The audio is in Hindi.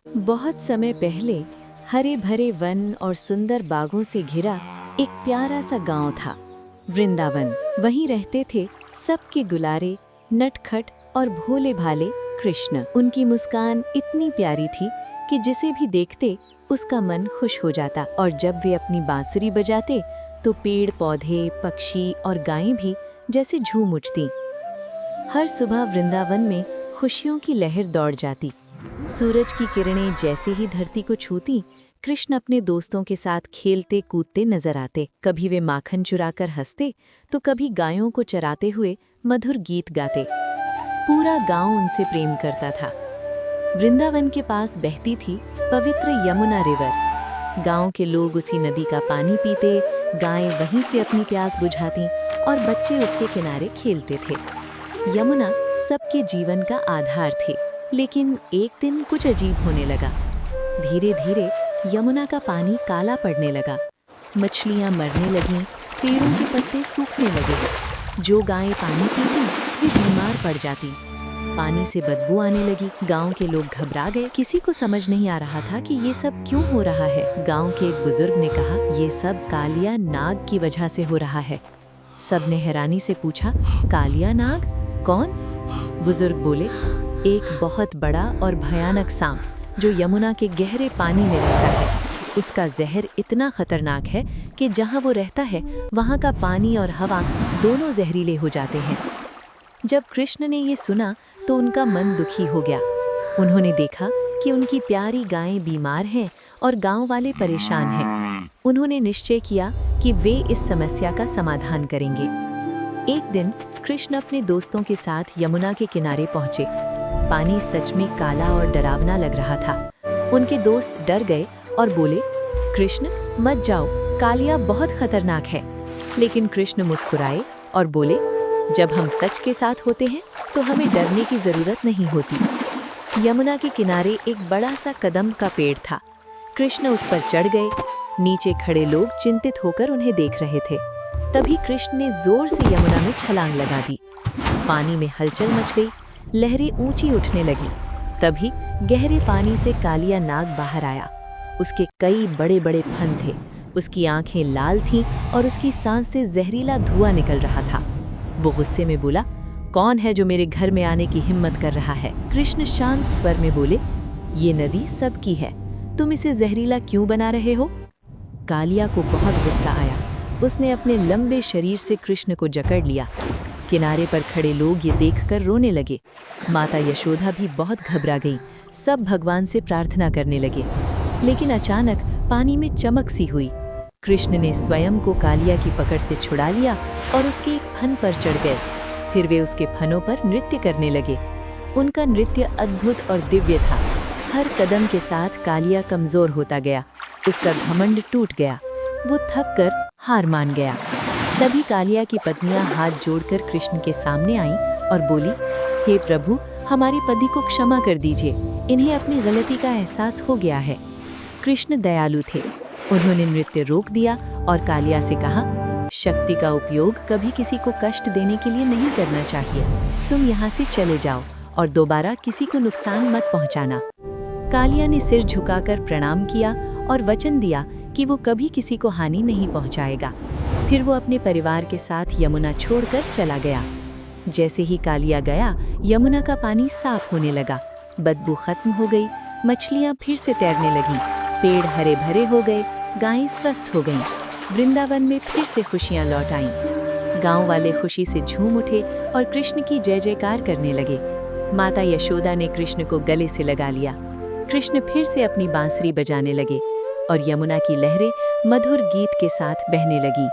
बहुत समय पहले हरे भरे वन और सुंदर बागों से घिरा एक प्यारा सा गांव था, वृंदावन। वहीं रहते थे सबके दुलारे, नटखट और भोले भाले कृष्ण। उनकी मुस्कान इतनी प्यारी थी कि जिसे भी देखते उसका मन खुश हो जाता, और जब वे अपनी बांसुरी बजाते तो पेड़ पौधे, पक्षी और गायें भी जैसे झूम उठती। हर सुबह वृंदावन में खुशियों की लहर दौड़ जाती। सूरज की किरणें जैसे ही धरती को छूती, कृष्ण अपने दोस्तों के साथ खेलते कूदते नजर आते। कभी वे माखन चुराकर हंसते तो कभी गायों को चराते हुए मधुर गीत गाते। पूरा गांव उनसे प्रेम करता था। वृंदावन के पास बहती थी पवित्र यमुना रिवर। गांव के लोग उसी नदी का पानी पीते, गायें वहीं से अपनी प्यास बुझाती और बच्चे उसके किनारे खेलते थे। यमुना सबके जीवन का आधार थी, लेकिन एक दिन कुछ अजीब होने लगा। धीरे धीरे यमुना का पानी काला पड़ने लगा, मछलियां मरने लगीं, पेड़ों के पत्ते सूखने लगे। जो गायें पानी पीती वे बीमार पड़ जाती। पानी से बदबू आने लगी। गांव के लोग घबरा गए। किसी को समझ नहीं आ रहा था कि ये सब क्यों हो रहा है। गांव के एक बुजुर्ग ने कहा, ये सब कालिया नाग की वजह से हो रहा है। सबने हैरानी से पूछा, कालिया नाग कौन? बुजुर्ग बोले, एक बहुत बड़ा और भयानक सांप जो यमुना के गहरे पानी में रहता है। उसका जहर इतना खतरनाक है कि जहां वो रहता है वहां का पानी और हवा दोनों जहरीले हो जाते हैं। जब कृष्ण ने ये सुना तो उनका मन दुखी हो गया। उन्होंने देखा कि उनकी प्यारी गायें बीमार हैं और गांव वाले परेशान हैं। उन्होंने निश्चय किया कि वे इस समस्या का समाधान करेंगे। एक दिन कृष्ण अपने दोस्तों के साथ यमुना के किनारे पहुंचे। पानी सच में काला और डरावना लग रहा था। उनके दोस्त डर गए और बोले, कृष्ण मत जाओ, कालिया बहुत खतरनाक है। लेकिन कृष्ण मुस्कुराए और बोले, जब हम सच के साथ होते हैं तो हमें डरने की जरूरत नहीं होती। यमुना के किनारे एक बड़ा सा कदम का पेड़ था। कृष्ण उस पर चढ़ गए। नीचे खड़े लोग चिंतित होकर उन्हें देख रहे थे। तभी कृष्ण ने जोर से यमुना में छलांग लगा दी। पानी में हलचल मच गई, लहरें ऊंची उठने लगी। तभी गहरे पानी से कालिया नाग बाहर आया। उसके कई बड़े बड़े फन थे, उसकी आंखें लाल थीं और उसकी सांस से जहरीला धुआं निकल रहा था। वो गुस्से में बोला, कौन है जो मेरे घर में आने की हिम्मत कर रहा है? कृष्ण शांत स्वर में बोले, ये नदी सबकी है, तुम इसे जहरीला क्यों बना रहे हो? कालिया को बहुत गुस्सा आया। उसने अपने लंबे शरीर से कृष्ण को जकड़ लिया। किनारे पर खड़े लोग ये देखकर रोने लगे। माता यशोदा भी बहुत घबरा गई। सब भगवान से प्रार्थना करने लगे। लेकिन अचानक पानी में चमक सी हुई। कृष्ण ने स्वयं को कालिया की पकड़ से छुड़ा लिया और उसके एक फन पर चढ़ गए। फिर वे उसके फनों पर नृत्य करने लगे। उनका नृत्य अद्भुत और दिव्य था। हर कदम के साथ कालिया कमजोर होता गया। उसका घमंड टूट गया। वो थक कर हार मान गया। तभी कालिया की पत्नियां हाथ जोड़कर कृष्ण के सामने आईं और बोली, हे प्रभु, हमारे पति को क्षमा कर दीजिए, इन्हें अपनी गलती का एहसास हो गया है। कृष्ण दयालु थे। उन्होंने नृत्य रोक दिया और कालिया से कहा, शक्ति का उपयोग कभी किसी को कष्ट देने के लिए नहीं करना चाहिए। तुम यहाँ से चले जाओ और दोबारा किसी को नुकसान मत पहुँचाना। कालिया ने सिर झुकाकर प्रणाम किया और वचन दिया कि वो कभी किसी को हानि नहीं पहुँचाएगा। फिर वो अपने परिवार के साथ यमुना छोड़कर चला गया। जैसे ही कालिया गया, यमुना का पानी साफ होने लगा। बदबू खत्म हो गई, मछलियाँ फिर से तैरने लगीं, पेड़ हरे भरे हो गए, गायें स्वस्थ हो गईं। वृंदावन में फिर से खुशियाँ लौट आईं। गांव वाले खुशी से झूम उठे और कृष्ण की जय जयकार करने लगे। माता यशोदा ने कृष्ण को गले से लगा लिया। कृष्ण फिर से अपनी बांसुरी बजाने लगे और यमुना की लहरें मधुर गीत के साथ बहने लगी।